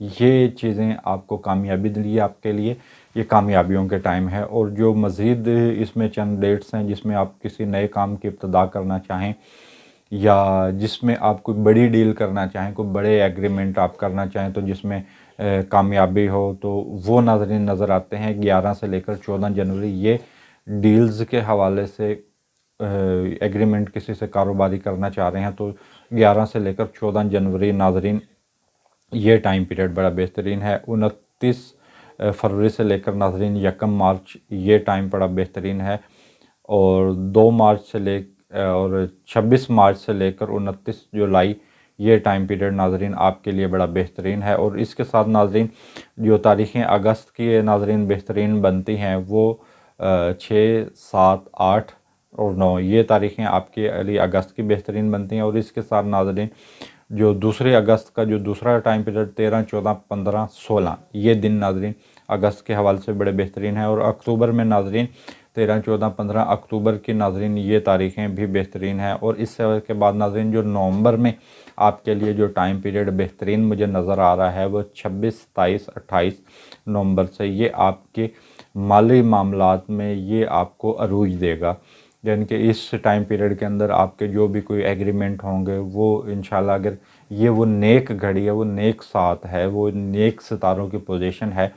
یہ چیزیں آپ کو کامیابی دلی آپ کے لیے، یہ کامیابیوں کے ٹائم ہے۔ اور جو مزید اس میں چند ڈیٹس ہیں جس میں آپ کسی نئے کام کی ابتدا کرنا چاہیں یا جس میں آپ کوئی بڑی ڈیل کرنا چاہیں، کوئی بڑے ایگریمنٹ آپ کرنا چاہیں تو جس میں کامیابی ہو، تو وہ ناظرین نظر آتے ہیں 11 سے لے کر 14 جنوری۔ یہ ڈیلز کے حوالے سے ایگریمنٹ کسی سے کاروباری کرنا چاہ رہے ہیں تو 11 سے لے کر 14 جنوری ناظرین یہ ٹائم پیریڈ بڑا بہترین ہے۔ 29 فروری سے لے کر ناظرین 1 مارچ یہ ٹائم بڑا بہترین ہے، اور 2 مارچ سے لے اور 26 مارچ سے لے کر 29 جولائی یہ ٹائم پیریڈ ناظرین آپ کے لیے بڑا بہترین ہے۔ اور اس کے ساتھ ناظرین جو تاریخیں اگست کی ناظرین بہترین بنتی ہیں وہ 6، 7، 8 اور 9 یہ تاریخیں آپ کے لیے اگست کی بہترین بنتی ہیں۔ اور اس کے ساتھ ناظرین جو دوسرے اگست کا جو دوسرا ٹائم پیریڈ 13، 14، 15، 16 یہ دن ناظرین اگست کے حوالے سے بڑے بہترین ہیں۔ اور اکتوبر میں ناظرین 13، 14، 15 اکتوبر کی ناظرین یہ تاریخیں بھی بہترین ہیں۔ اور اس کے بعد ناظرین جو نومبر میں آپ کے لیے جو ٹائم پیریڈ بہترین مجھے نظر آ رہا ہے وہ 26، 27، 28 نومبر سے یہ آپ کے مالی معاملات میں یہ آپ کو عروج دے گا، یعنی کہ اس ٹائم پیریڈ کے اندر آپ کے جو بھی کوئی ایگریمنٹ ہوں گے وہ انشاءاللہ اگر یہ وہ نیک گھڑی ہے، وہ نیک ساتھ ہے، وہ نیک ستاروں کی پوزیشن ہے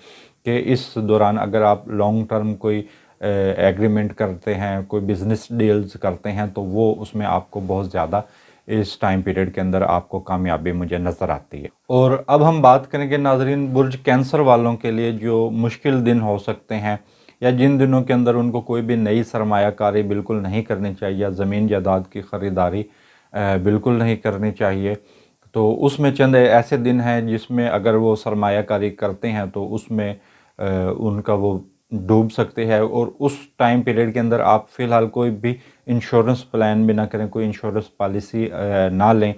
کہ اس دوران اگر آپ لانگ ٹرم کوئی ایگریمنٹ کرتے ہیں، کوئی بزنس ڈیلز کرتے ہیں تو وہ اس میں آپ کو بہت زیادہ اس ٹائم پیریڈ کے اندر آپ کو کامیابی مجھے نظر آتی ہے۔ اور اب ہم بات کریں گے ناظرین برج کینسر والوں کے لیے جو مشکل دن ہو سکتے ہیں، یا جن دنوں کے اندر ان کو کوئی بھی نئی سرمایہ کاری بالکل نہیں کرنی چاہیے، یا زمین جائیداد کی خریداری بالکل نہیں کرنی چاہیے۔ تو اس میں چند ایسے دن ہیں جس میں اگر وہ سرمایہ کاری کرتے ہیں تو اس میں ان کا وہ ڈوب سکتے ہیں۔ اور اس ٹائم پیریڈ کے اندر آپ فی الحال کوئی بھی انشورنس پلان بھی نہ کریں، کوئی انشورنس پالیسی نہ لیں،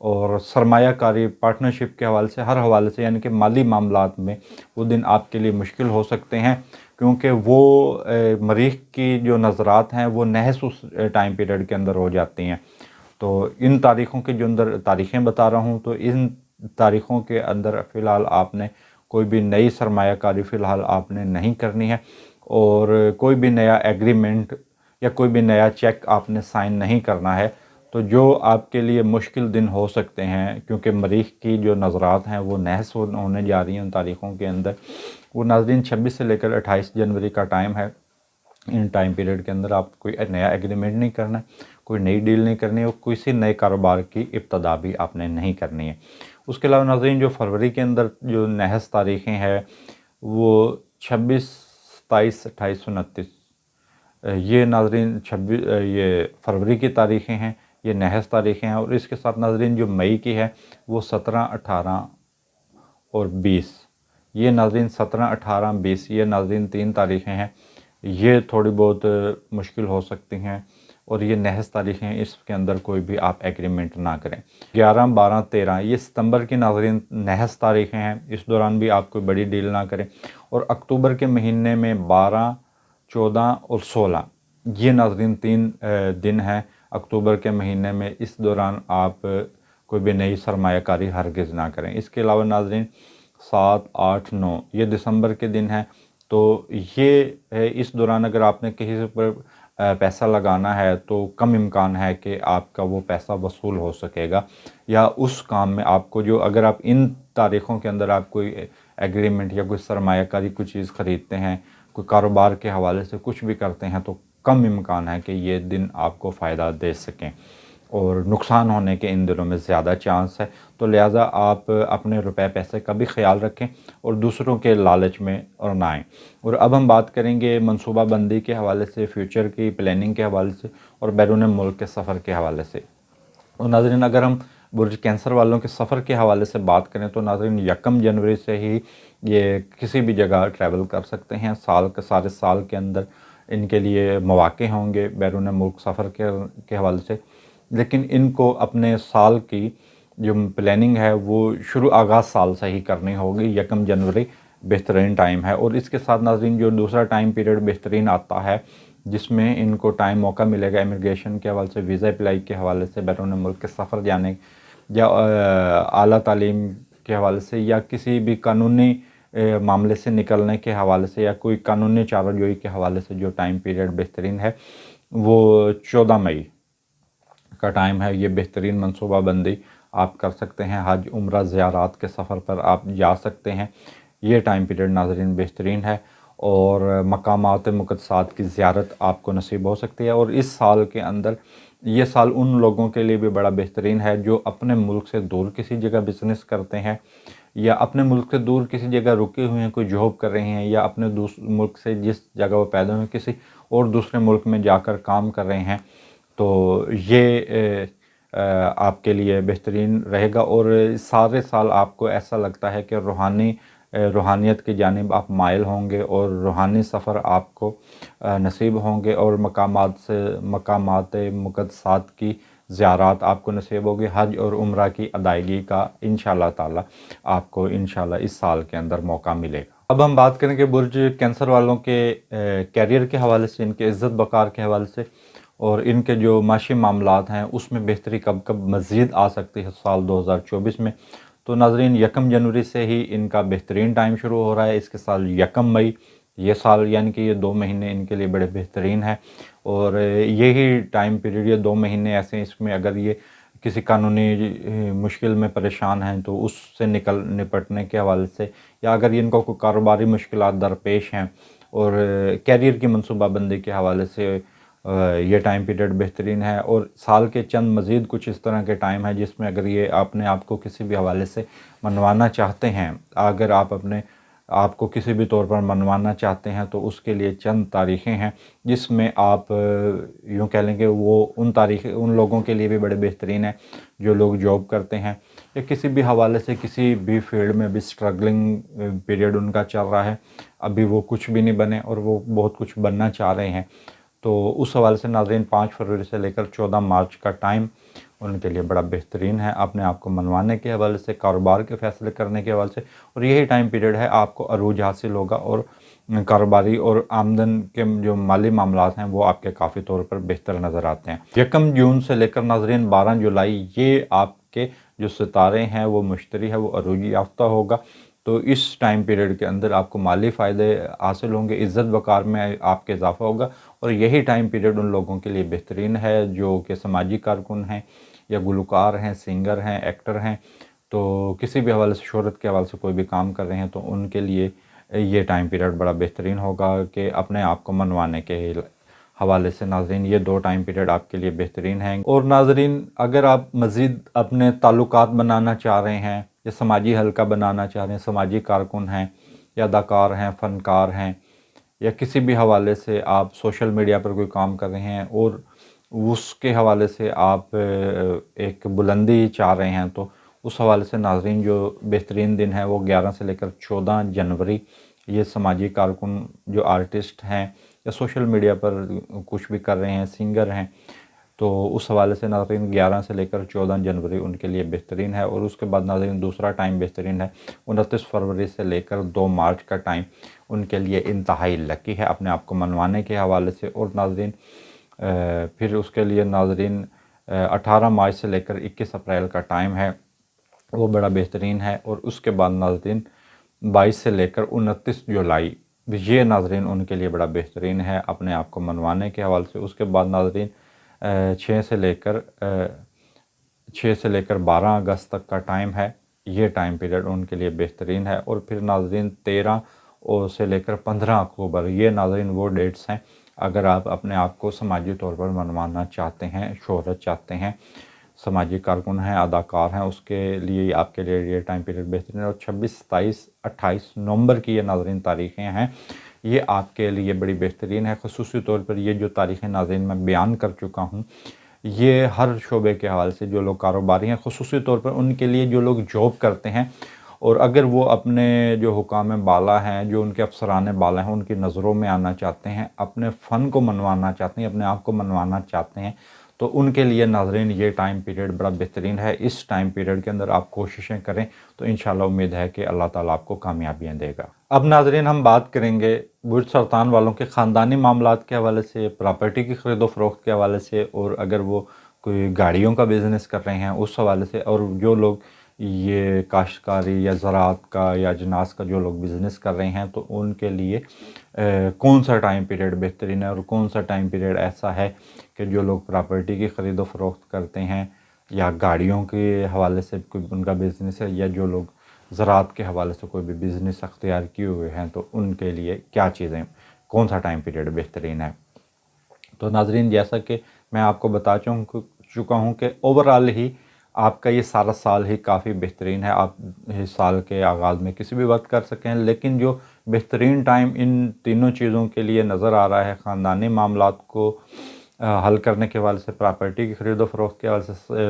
اور سرمایہ کاری پارٹنرشپ کے حوالے سے ہر حوالے سے یعنی کہ مالی معاملات میں وہ دن آپ کے لیے مشکل ہو سکتے ہیں، کیونکہ وہ مریخ کی جو نظرات ہیں وہ نحس اس ٹائم پیریڈ کے اندر ہو جاتی ہیں۔ تو ان تاریخوں کے جو اندر تاریخیں بتا رہا ہوں تو ان تاریخوں کے اندر فی الحال آپ نے کوئی بھی نئی سرمایہ کاری فی الحال آپ نے نہیں کرنی ہے، اور کوئی بھی نیا ایگریمنٹ یا کوئی بھی نیا چیک آپ نے سائن نہیں کرنا ہے۔ تو جو آپ کے لیے مشکل دن ہو سکتے ہیں کیونکہ مریخ کی جو نظرات ہیں وہ نحس ہونے جا رہی ہیں ان تاریخوں کے اندر، وہ ناظرین 26 سے لے کر 28 جنوری کا ٹائم ہے۔ ان ٹائم پیریڈ کے اندر آپ کوئی نیا ایگریمنٹ نہیں کرنا ہے، کوئی نئی ڈیل نہیں کرنی ہے، اور کسی نئے کاروبار کی ابتدا بھی آپ نے نہیں کرنی ہے۔ اس کے علاوہ ناظرین جو فروری کے اندر جو نحس تاریخیں ہیں وہ 26، 27، 28، 29 یہ ناظرین یہ فروری کی تاریخیں ہیں، یہ نحس تاریخیں ہیں۔ اور اس کے ساتھ ناظرین جو مئی کی ہے وہ 17، 18 اور 20 یہ ناظرین 17، 18، 20 یہ ناظرین 3 تاریخیں ہیں، یہ تھوڑی بہت مشکل ہو سکتی ہیں، اور یہ نحس تاریخیں اس کے اندر کوئی بھی آپ ایگریمنٹ نہ کریں۔ 11، 12، 13 یہ ستمبر کی ناظرین نحس تاریخیں ہیں، اس دوران بھی آپ کوئی بڑی ڈیل نہ کریں۔ اور اکتوبر کے مہینے میں 12، 14 اور 16 یہ ناظرین 3 دن ہیں اکتوبر کے مہینے میں، اس دوران آپ کوئی بھی نئی سرمایہ کاری ہرگز نہ کریں۔ اس کے علاوہ ناظرین 7، 8، 9 یہ دسمبر کے دن ہیں، تو یہ اس دوران اگر آپ نے کسی پر پیسہ لگانا ہے تو کم امکان ہے کہ آپ کا وہ پیسہ وصول ہو سکے گا، یا اس کام میں آپ کو جو اگر آپ ان تاریخوں کے اندر آپ کوئی ایگریمنٹ یا کوئی سرمایہ کاری کوئی چیز خریدتے ہیں، کوئی کاروبار کے حوالے سے کچھ بھی کرتے ہیں تو کم امکان ہے کہ یہ دن آپ کو فائدہ دے سکیں، اور نقصان ہونے کے ان دنوں میں زیادہ چانس ہے۔ تو لہٰذا آپ اپنے روپے پیسے کا بھی خیال رکھیں اور دوسروں کے لالچ میں اور نہ آئیں۔ اور اب ہم بات کریں گے منصوبہ بندی کے حوالے سے، فیوچر کی پلاننگ کے حوالے سے، اور بیرون ملک کے سفر کے حوالے سے۔ اور ناظرین اگر ہم برج کینسر والوں کے سفر کے حوالے سے بات کریں تو ناظرین 1 جنوری سے ہی یہ کسی بھی جگہ ٹریول کر سکتے ہیں، سارے سال کے اندر ان کے لیے مواقع ہوں گے بیرون ملک سفر کے حوالے سے، لیکن ان کو اپنے سال کی جو پلاننگ ہے وہ آغاز سال سے ہی کرنی ہوگی۔ 1 جنوری بہترین ٹائم ہے۔ اور اس کے ساتھ ناظرین جو دوسرا ٹائم پیریڈ بہترین آتا ہے جس میں ان کو ٹائم موقع ملے گا امیگریشن کے حوالے سے، ویزا اپلائی کے حوالے سے بیرون ملک کے سفر جانے، یا اعلیٰ تعلیم کے حوالے سے یا کسی بھی قانونی معاملے سے نکلنے کے حوالے سے یا کوئی قانونی چارہ جوئی کے حوالے سے جو ٹائم پیریڈ بہترین ہے وہ 14 مئی کا ٹائم ہے۔ یہ بہترین منصوبہ بندی آپ کر سکتے ہیں، حج عمرہ زیارات کے سفر پر آپ جا سکتے ہیں۔ یہ ٹائم پیریڈ ناظرین بہترین ہے اور مقامات مقدسات کی زیارت آپ کو نصیب ہو سکتی ہے۔ اور اس سال کے اندر یہ سال ان لوگوں کے لیے بھی بڑا بہترین ہے جو اپنے ملک سے دور کسی جگہ بزنس کرتے ہیں یا اپنے ملک سے دور کسی جگہ رکے ہوئے ہیں، کوئی جاب کر رہے ہیں یا اپنے ملک سے جس جگہ وہ پیدا ہوئے کسی اور دوسرے ملک میں جا کر کام کر رہے ہیں، تو یہ آپ کے لیے بہترین رہے گا۔ اور سارے سال آپ کو ایسا لگتا ہے کہ روحانیت کی جانب آپ مائل ہوں گے اور روحانی سفر آپ کو نصیب ہوں گے اور مقامات مقدسات کی زیارات آپ کو نصیب ہوگی، حج اور عمرہ کی ادائیگی کا انشاءاللہ تعالی آپ کو انشاءاللہ اس سال کے اندر موقع ملے گا۔ اب ہم بات کریں کہ برج کینسر والوں کے کیریئر کے حوالے سے، ان کے عزت وقار کے حوالے سے اور ان کے جو معاشی معاملات ہیں اس میں بہتری کب کب مزید آ سکتی ہے سال 2024 میں۔ تو ناظرین 1 جنوری سے ہی ان کا بہترین ٹائم شروع ہو رہا ہے، اس کے سال 1 مئی یہ سال یعنی کہ یہ 2 مہینے ان کے لیے بڑے بہترین ہیں۔ اور یہی ٹائم پیریڈ، یہ 2 مہینے ایسے ہیں اس میں اگر یہ کسی قانونی مشکل میں پریشان ہیں تو اس سے نپٹنے کے حوالے سے، یا اگر ان کو کوئی کاروباری مشکلات درپیش ہیں اور کیریئر کی منصوبہ بندی کے حوالے سے یہ ٹائم پیریڈ بہترین ہے۔ اور سال کے چند مزید کچھ اس طرح کے ٹائم ہیں جس میں اگر یہ اپنے آپ کو کسی بھی حوالے سے منوانا چاہتے ہیں، اگر آپ اپنے آپ کو کسی بھی طور پر منوانا چاہتے ہیں تو اس کے لیے چند تاریخیں ہیں جس میں آپ یوں کہہ لیں کہ وہ ان لوگوں کے لیے بھی بڑے بہترین ہیں جو لوگ جاب کرتے ہیں یا کسی بھی حوالے سے کسی بھی فیلڈ میں بھی سٹرگلنگ پیریڈ ان کا چل رہا ہے، ابھی وہ کچھ بھی نہیں بنے اور وہ بہت کچھ بننا چاہ رہے ہیں۔ تو اس حوالے سے ناظرین 5 فروری سے لے کر 14 مارچ کا ٹائم ان کے لیے بڑا بہترین ہے اپنے آپ کو منوانے کے حوالے سے، کاروبار کے فیصلے کرنے کے حوالے سے، اور یہی ٹائم پیریڈ ہے آپ کو عروج حاصل ہوگا اور کاروباری اور آمدن کے جو مالی معاملات ہیں وہ آپ کے کافی طور پر بہتر نظر آتے ہیں۔ 1 جون سے لے کر ناظرین 12 جولائی یہ آپ کے جو ستارے ہیں وہ مشتری ہے وہ عروج یافتہ ہوگا، تو اس ٹائم پیریڈ کے اندر آپ کو مالی فائدے حاصل ہوں گے، عزت وقار میں آپ کے اضافہ ہوگا، اور یہی ٹائم پیریڈ ان لوگوں کے لیے بہترین ہے جو کہ سماجی کارکن ہیں یا گلوکار ہیں، سنگر ہیں، ایکٹر ہیں، تو کسی بھی حوالے سے شہرت کے حوالے سے کوئی بھی کام کر رہے ہیں تو ان کے لیے یہ ٹائم پیریڈ بڑا بہترین ہوگا کہ اپنے آپ کو منوانے کے حوالے سے ناظرین یہ 2 ٹائم پیریڈ آپ کے لیے بہترین ہیں۔ اور ناظرین اگر آپ مزید اپنے تعلقات بنانا چاہ رہے ہیں یا سماجی حلقہ بنانا چاہ رہے ہیں، سماجی کارکن ہیں یا اداکار ہیں، فنکار ہیں، یا کسی بھی حوالے سے آپ سوشل میڈیا پر کوئی کام کر رہے ہیں اور اس کے حوالے سے آپ ایک بلندی چاہ رہے ہیں، تو اس حوالے سے ناظرین جو بہترین دن ہے وہ 11 سے لے کر 14 جنوری یہ سماجی کارکن جو آرٹسٹ ہیں یا سوشل میڈیا پر کچھ بھی کر رہے ہیں، سنگر ہیں، تو اس حوالے سے ناظرین 11 سے لے کر 14 جنوری ان کے لیے بہترین ہے۔ اور اس کے بعد ناظرین دوسرا ٹائم بہترین ہے 29 فروری سے لے کر 2 مارچ کا ٹائم ان کے لیے انتہائی لکی ہے اپنے آپ کو منوانے کے حوالے سے۔ اور ناظرین پھر اس کے لیے ناظرین 18 مارچ سے لے کر 21 اپریل کا ٹائم ہے وہ بڑا بہترین ہے۔ اور اس کے بعد ناظرین 22 سے لے کر 29 جولائی یہ ناظرین ان کے لیے بڑا بہترین ہے اپنے آپ کو منوانے کے حوالے سے۔ اس کے بعد ناظرین 6 سے لے کر 12 اگست تک کا ٹائم ہے، یہ ٹائم پیریڈ ان کے لیے بہترین ہے۔ اور پھر ناظرین 13 سے لے کر 15 اکتوبر یہ ناظرین وہ ڈیٹس ہیں اگر آپ اپنے آپ کو سماجی طور پر منوانا چاہتے ہیں، شہرت چاہتے ہیں، سماجی کارکن ہیں، اداکار ہیں، اس کے لیے آپ کے لیے یہ ٹائم پیریڈ بہترین ہے۔ اور 26، 27، 28 نومبر کی یہ ناظرین تاریخیں ہیں، یہ آپ کے لیے بڑی بہترین ہے۔ خصوصی طور پر یہ جو تاریخیں ناظرین میں بیان کر چکا ہوں یہ ہر شعبے کے حوالے سے جو لوگ کاروباری ہیں، خصوصی طور پر ان کے لیے جو لوگ جاب کرتے ہیں اور اگر وہ اپنے جو حکام بالا ہیں، جو ان کے افسران بالا ہیں، ان کی نظروں میں آنا چاہتے ہیں، اپنے فن کو منوانا چاہتے ہیں، اپنے آپ کو منوانا چاہتے ہیں، تو ان کے لیے ناظرین یہ ٹائم پیریڈ بڑا بہترین ہے۔ اس ٹائم پیریڈ کے اندر آپ کوششیں کریں تو انشاءاللہ امید ہے کہ اللہ تعالیٰ آپ کو کامیابیاں دے گا۔ اب ناظرین ہم بات کریں گے برج سرطان والوں کے خاندانی معاملات کے حوالے سے، پراپرٹی کی خرید و فروخت کے حوالے سے، اور اگر وہ کوئی گاڑیوں کا بزنس کر رہے ہیں اس حوالے سے، اور جو لوگ یہ کاشتکاری یا زراعت کا یا اجناس کا جو لوگ بزنس کر رہے ہیں تو ان کے لیے کون سا ٹائم پیریڈ بہترین ہے اور کون سا ٹائم پیریڈ ایسا ہے کہ جو لوگ پراپرٹی کی خرید و فروخت کرتے ہیں یا گاڑیوں کے حوالے سے کوئی ان کا بزنس ہے یا جو لوگ زراعت کے حوالے سے کوئی بھی بزنس اختیار کیے ہوئے ہیں تو ان کے لیے کیا چیزیں کون سا ٹائم پیریڈ بہترین ہے۔ تو ناظرین جیسا کہ میں آپ کو بتا چکا ہوں کہ اوورآل ہی آپ کا یہ سارا سال ہی کافی بہترین ہے، آپ اس سال کے آغاز میں کسی بھی وقت کر سکیں، لیکن جو بہترین ٹائم ان تینوں چیزوں کے لیے نظر آ رہا ہے، خاندانی معاملات کو حل کرنے کے حوالے سے، پراپرٹی کی خرید و فروخت کے حوالے سے،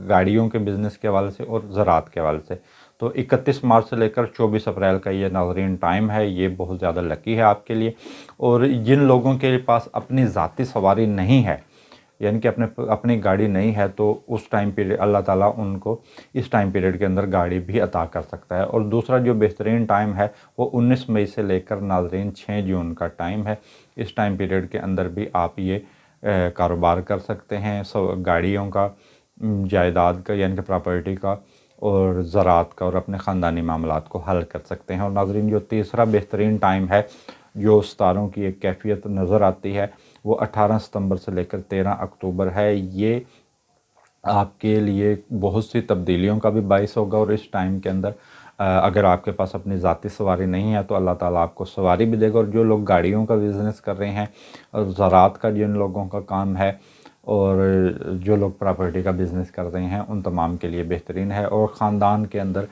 گاڑیوں کے بزنس کے حوالے سے اور زراعت کے حوالے سے، تو 31 مارچ سے لے کر 24 اپریل کا یہ ناظرین ٹائم ہے، یہ بہت زیادہ لکی ہے آپ کے لیے۔ اور جن لوگوں کے پاس اپنی ذاتی سواری نہیں ہے، یعنی کہ اپنی گاڑی نہیں ہے، تو اس ٹائم پیریڈ اللہ تعالیٰ ان کو اس ٹائم پیریڈ کے اندر گاڑی بھی عطا کر سکتا ہے۔ اور دوسرا جو بہترین ٹائم ہے وہ 19 مئی سے لے کر ناظرین 6 جون کا ٹائم ہے۔ اس ٹائم پیریڈ کے اندر بھی آپ یہ کاروبار کر سکتے ہیں، گاڑیوں کا، جائیداد کا یعنی کہ پراپرٹی کا اور زراعت کا، اور اپنے خاندانی معاملات کو حل کر سکتے ہیں۔ اور ناظرین جو تیسرا بہترین ٹائم ہے جو ستاروں کی ایک کیفیت نظر آتی ہے وہ 18 ستمبر سے لے کر 13 اکتوبر ہے۔ یہ آپ کے لیے بہت سی تبدیلیوں کا بھی باعث ہوگا، اور اس ٹائم کے اندر اگر آپ کے پاس اپنی ذاتی سواری نہیں ہے تو اللہ تعالیٰ آپ کو سواری بھی دے گا۔ اور جو لوگ گاڑیوں کا بزنس کر رہے ہیں اور زراعت کا جن لوگوں کا کام ہے اور جو لوگ پراپرٹی کا بزنس کر رہے ہیں ان تمام کے لیے بہترین ہے، اور خاندان کے اندر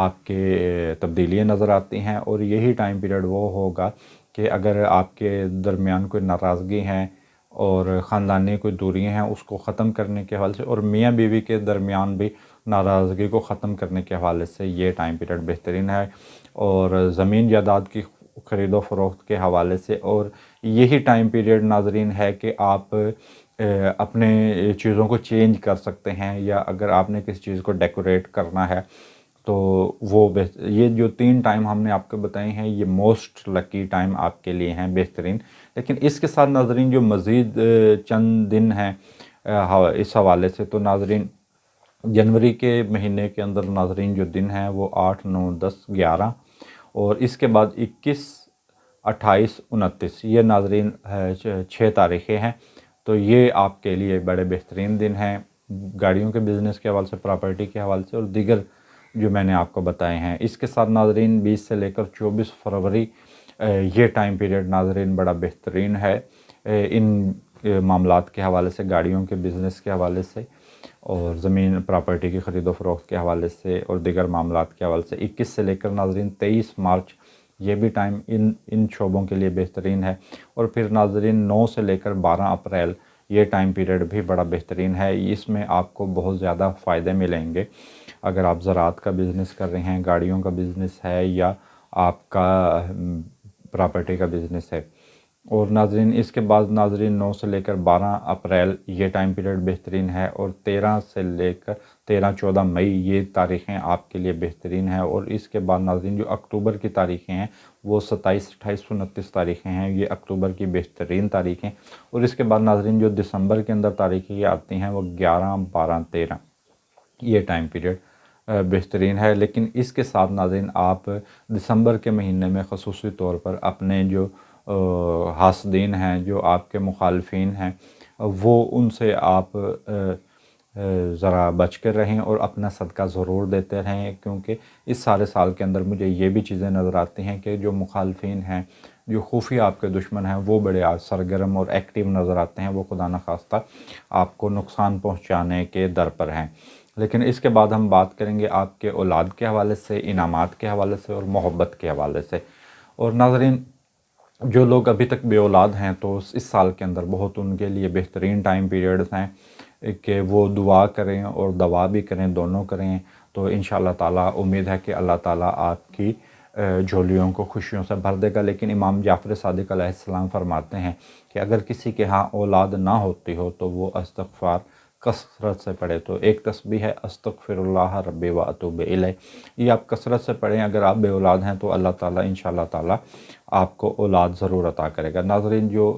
آپ کے تبدیلیاں نظر آتی ہیں۔ اور یہی ٹائم پیریڈ وہ ہوگا کہ اگر آپ کے درمیان کوئی ناراضگی ہیں اور خاندانی کوئی دوریاں ہیں اس کو ختم کرنے کے حوالے سے، اور میاں بیوی کے درمیان بھی ناراضگی کو ختم کرنے کے حوالے سے یہ ٹائم پیریڈ بہترین ہے، اور زمین جائیداد کی خرید و فروخت کے حوالے سے۔ اور یہی ٹائم پیریڈ ناظرین ہے کہ آپ اپنے چیزوں کو چینج کر سکتے ہیں، یا اگر آپ نے کسی چیز کو ڈیکوریٹ کرنا ہے تو وہ یہ جو 3 ٹائم ہم نے آپ کو بتائے ہیں یہ موسٹ لکی ٹائم آپ کے لیے ہیں، بہترین۔ لیکن اس کے ساتھ ناظرین جو مزید چند دن ہیں اس حوالے سے، تو ناظرین جنوری کے مہینے کے اندر ناظرین جو دن ہیں وہ 8، 9، 10، 11 اور اس کے بعد 21، 28، 29 یہ ناظرین 6 تاریخیں ہیں۔ تو یہ آپ کے لیے بڑے بہترین دن ہیں گاڑیوں کے بزنس کے حوالے سے، پراپرٹی کے حوالے سے اور دیگر جو میں نے آپ کو بتائے ہیں۔ اس کے ساتھ ناظرین 20 سے لے کر 24 فروری یہ ٹائم پیریڈ ناظرین بڑا بہترین ہے ان معاملات کے حوالے سے، گاڑیوں کے بزنس کے حوالے سے اور زمین پراپرٹی کی خرید و فروخت کے حوالے سے اور دیگر معاملات کے حوالے سے۔ 21 سے لے کر ناظرین 23 مارچ یہ بھی ٹائم ان شعبوں کے لیے بہترین ہے۔ اور پھر ناظرین 9 سے لے کر 12 اپریل یہ ٹائم پیریڈ بھی بڑا بہترین ہے۔ اس میں آپ کو بہت زیادہ فائدے ملیں گے اگر آپ زراعت کا بزنس کر رہے ہیں، گاڑیوں کا بزنس ہے یا آپ کا پراپرٹی کا بزنس ہے۔ اور ناظرین اس کے بعد ناظرین 9 سے لے کر 12 اپریل یہ ٹائم پیریڈ بہترین ہے، اور 13 سے لے کر 13، 14 مئی یہ تاریخیں آپ کے لیے بہترین ہیں۔ اور اس کے بعد ناظرین جو اکتوبر کی تاریخیں ہیں وہ 27، 28، 29 تاریخیں ہیں، یہ اکتوبر کی بہترین تاریخیں۔ اور اس کے بعد ناظرین جو دسمبر کے اندر تاریخیں یہ آتی ہیں وہ 11، 12، 13 یہ ٹائم پیریڈ بہترین ہے۔ لیکن اس کے ساتھ ناظرین آپ دسمبر کے مہینے میں خصوصی طور پر اپنے جو حاسدین ہیں، جو آپ کے مخالفین ہیں، وہ ان سے آپ ذرا بچ کر رہیں اور اپنا صدقہ ضرور دیتے رہیں، کیونکہ اس سارے سال کے اندر مجھے یہ بھی چیزیں نظر آتی ہیں کہ جو مخالفین ہیں، جو خفیہ آپ کے دشمن ہیں، وہ بڑے سرگرم اور ایکٹیو نظر آتے ہیں، وہ خدا نخواستہ آپ کو نقصان پہنچانے کے در پر ہیں۔ لیکن اس کے بعد ہم بات کریں گے آپ کے اولاد کے حوالے سے، انعامات کے حوالے سے اور محبت کے حوالے سے۔ اور ناظرین جو لوگ ابھی تک بے اولاد ہیں تو اس سال کے اندر بہت ان کے لیے بہترین ٹائم پیریڈز ہیں کہ وہ دعا کریں اور دوا بھی کریں، دونوں کریں، تو انشاءاللہ تعالیٰ امید ہے کہ اللہ تعالیٰ آپ کی جھولیوں کو خوشیوں سے بھر دے گا۔ لیکن امام جعفر صادق علیہ السلام فرماتے ہیں کہ اگر کسی کے ہاں اولاد نہ ہوتی ہو تو وہ استغفار کثرت سے پڑھے۔ تو ایک تسبیح ہے استغفر اللہ ربی و اتوب الیہ، یہ آپ کثرت سے پڑھیں۔ اگر آپ بے اولاد ہیں تو اللہ تعالیٰ انشاءاللہ تعالیٰ آپ کو اولاد ضرور عطا کرے گا۔ ناظرین جو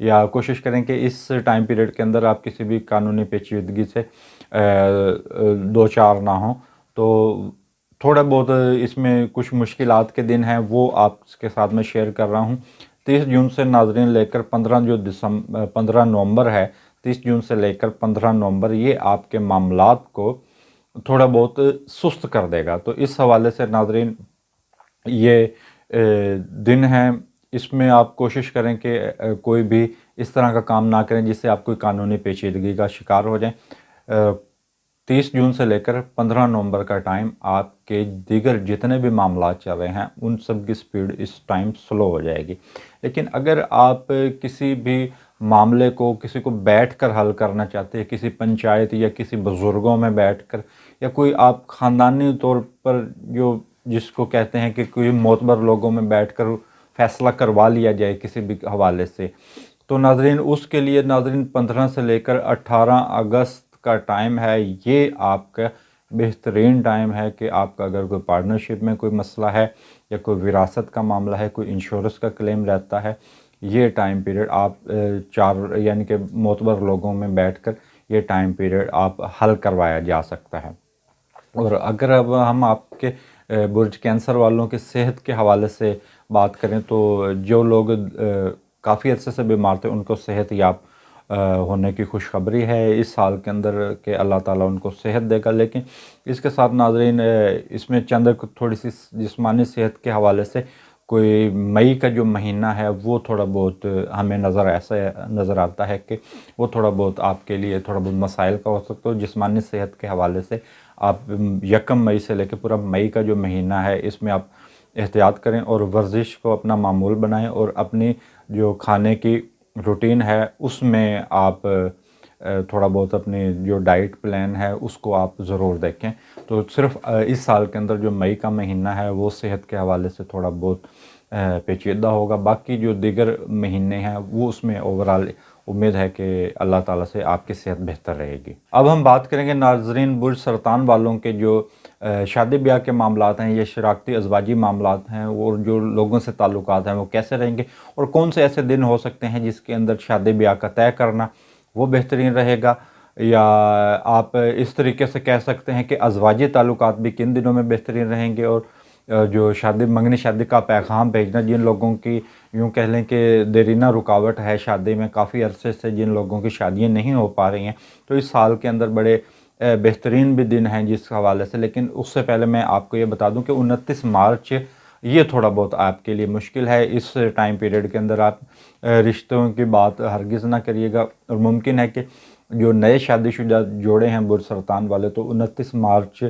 یا کوشش کریں کہ اس ٹائم پیریڈ کے اندر آپ کسی بھی قانونی پیچیدگی سے دو چار نہ ہوں. تو تھوڑا بہت اس میں کچھ مشکلات کے دن ہیں وہ آپ کے ساتھ میں شیئر کر رہا ہوں. 30 جون سے ناظرین لے کر 15 نومبر ہے، 30 جون سے لے کر 15 نومبر یہ آپ کے معاملات کو تھوڑا بہت سست کر دے گا. تو اس حوالے سے ناظرین یہ دن ہیں، اس میں آپ کوشش کریں کہ کوئی بھی اس طرح کا کام نہ کریں جس سے آپ کوئی قانونی پیچیدگی کا شکار ہو جائیں. 30 جون سے لے کر 15 نومبر کا ٹائم آپ کے دیگر جتنے بھی معاملات چل رہے ہیں ان سب کی سپیڈ اس ٹائم سلو ہو جائے گی. لیکن اگر آپ کسی بھی معاملے کو کسی کو بیٹھ کر حل کرنا چاہتے ہیں، کسی پنچایت یا کسی بزرگوں میں بیٹھ کر، یا کوئی آپ خاندانی طور پر جو جس کو کہتے ہیں کہ کوئی معتبر لوگوں میں بیٹھ کر فیصلہ کروا لیا جائے کسی بھی حوالے سے، تو ناظرین اس کے لیے ناظرین 15 سے لے کر 18 اگست کا ٹائم ہے. یہ آپ کا بہترین ٹائم ہے کہ آپ کا اگر کوئی پارٹنرشپ میں کوئی مسئلہ ہے یا کوئی وراثت کا معاملہ ہے، کوئی انشورنس کا کلیم رہتا ہے، یہ ٹائم پیریڈ آپ چار یعنی کہ معتبر لوگوں میں بیٹھ کر یہ ٹائم پیریڈ آپ حل کروایا جا سکتا ہے. اور اگر اب ہم آپ کے برج کینسر والوں کے صحت کے حوالے سے بات کریں تو جو لوگ کافی عرصے سے بیمار تھے ان کو صحت یاب ہونے کی خوشخبری ہے اس سال کے اندر کہ اللہ تعالیٰ ان کو صحت دے گا. لیکن اس کے ساتھ ناظرین اس میں چند تھوڑی سی جسمانی صحت کے حوالے سے کوئی مئی کا جو مہینہ ہے وہ تھوڑا بہت ہمیں نظر آتا ہے کہ وہ تھوڑا بہت آپ کے لیے تھوڑا بہت مسائل کا ہو سکتا ہے. جسمانی صحت کے حوالے سے آپ 1 مئی سے لے کے پورا مئی کا جو مہینہ ہے اس میں آپ احتیاط کریں اور ورزش کو اپنا معمول بنائیں، اور اپنی جو کھانے کی روٹین ہے اس میں آپ تھوڑا بہت اپنی جو ڈائٹ پلان ہے اس کو آپ ضرور دیکھیں. تو صرف اس سال کے اندر جو مئی کا مہینہ ہے وہ صحت کے حوالے سے تھوڑا بہت پیچیدہ ہوگا. باقی جو دیگر مہینے ہیں وہ اس میں اوورال امید ہے کہ اللہ تعالیٰ سے آپ کی صحت بہتر رہے گی. اب ہم بات کریں گے ناظرین برج سرطان والوں کے جو شادی بیاہ کے معاملات ہیں، یہ شراکتی ازواجی معاملات ہیں اور جو لوگوں سے تعلقات ہیں وہ کیسے رہیں گے، اور کون سے ایسے دن ہو سکتے ہیں جس کے اندر شادی بیاہ کا طے کرنا وہ بہترین رہے گا. یا آپ اس طریقے سے کہہ سکتے ہیں کہ ازواجی تعلقات بھی کن دنوں میں بہترین رہیں گے، اور جو منگنی شادی کا پیغام بھیجنا جن لوگوں کی یوں کہہ لیں کہ دیرینہ رکاوٹ ہے شادی میں، کافی عرصے سے جن لوگوں کی شادیاں نہیں ہو پا رہی ہیں، تو اس سال کے اندر بڑے بہترین بھی دن ہیں جس حوالے سے. لیکن اس سے پہلے میں آپ کو یہ بتا دوں کہ 29 مارچ یہ تھوڑا بہت آپ کے لیے مشکل ہے. اس ٹائم پیریڈ کے اندر آپ رشتوں کی بات ہرگز نہ کریے گا، اور ممکن ہے کہ جو نئے شادی شدہ جوڑے ہیں برج سرطان والے تو 29 مارچ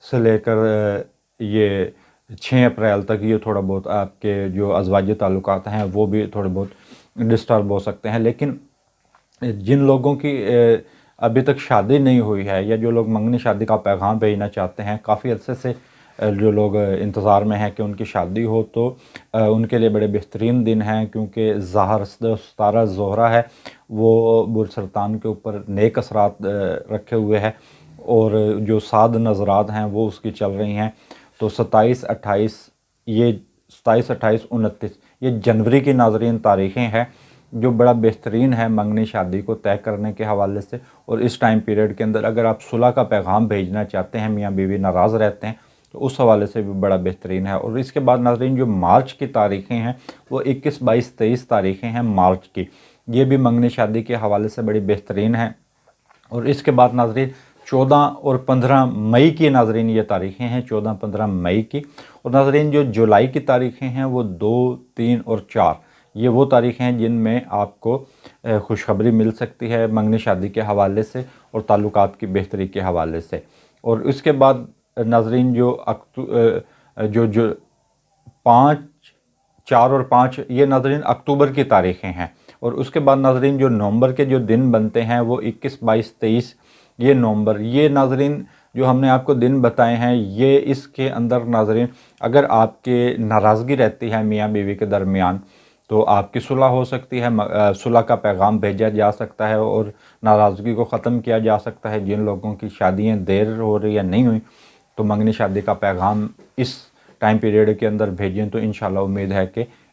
سے لے کر یہ 6 اپریل تک یہ تھوڑا بہت آپ کے جو ازواجی تعلقات ہیں وہ بھی تھوڑے بہت ڈسٹرب ہو سکتے ہیں. لیکن جن لوگوں کی ابھی تک شادی نہیں ہوئی ہے یا جو لوگ منگنی شادی کا پیغام بھیجنا چاہتے ہیں، کافی عرصے سے جو لوگ انتظار میں ہیں کہ ان کی شادی ہو، تو ان کے لیے بڑے بہترین دن ہیں، کیونکہ ستارہ زہرہ ہے وہ برج سرطان کے اوپر نیک اثرات رکھے ہوئے ہے، اور جو 7 نظرات ہیں وہ اس کی چل رہی ہیں. تو 27 28 29 یہ جنوری کی ناظرین تاریخیں ہیں جو بڑا بہترین ہے منگنی شادی کو طے کرنے کے حوالے سے. اور اس ٹائم پیریڈ کے اندر اگر آپ صلح کا پیغام بھیجنا چاہتے ہیں، میاں بیوی ناراض رہتے ہیں، تو اس حوالے سے بھی بڑا بہترین ہے. اور اس کے بعد ناظرین جو مارچ کی تاریخیں ہیں وہ 21 22 23 تاریخیں ہیں مارچ کی، یہ بھی منگنی شادی کے حوالے سے بڑی بہترین ہیں. اور اس کے بعد ناظرین 14 اور 15 مئی کی ناظرین یہ تاریخیں ہیں، 14 15 مئی کی. اور ناظرین جو جولائی کی تاریخیں ہیں وہ 2 3 اور 4 یہ وہ تاریخیں ہیں جن میں آپ کو خوشخبری مل سکتی ہے منگنی شادی کے حوالے سے اور تعلقات کی بہتری کے حوالے سے. اور اس کے بعد ناظرین جو 5 4 اور 5 یہ ناظرین اکتوبر کی تاریخیں ہیں. اور اس کے بعد ناظرین جو نومبر کے جو دن بنتے ہیں وہ 21 22 23 یہ نومبر، یہ ناظرین جو ہم نے آپ کو دن بتائے ہیں، یہ اس کے اندر ناظرین اگر آپ کے ناراضگی رہتی ہے میاں بیوی کے درمیان تو آپ کی صلح ہو سکتی ہے، صلح کا پیغام بھیجا جا سکتا ہے اور ناراضگی کو ختم کیا جا سکتا ہے. جن لوگوں کی شادیاں دیر ہو رہی یا نہیں ہوئی تو منگنی شادی کا پیغام اس ٹائم پیریڈ کے اندر بھیجیں تو انشاءاللہ امید ہے کہ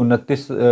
29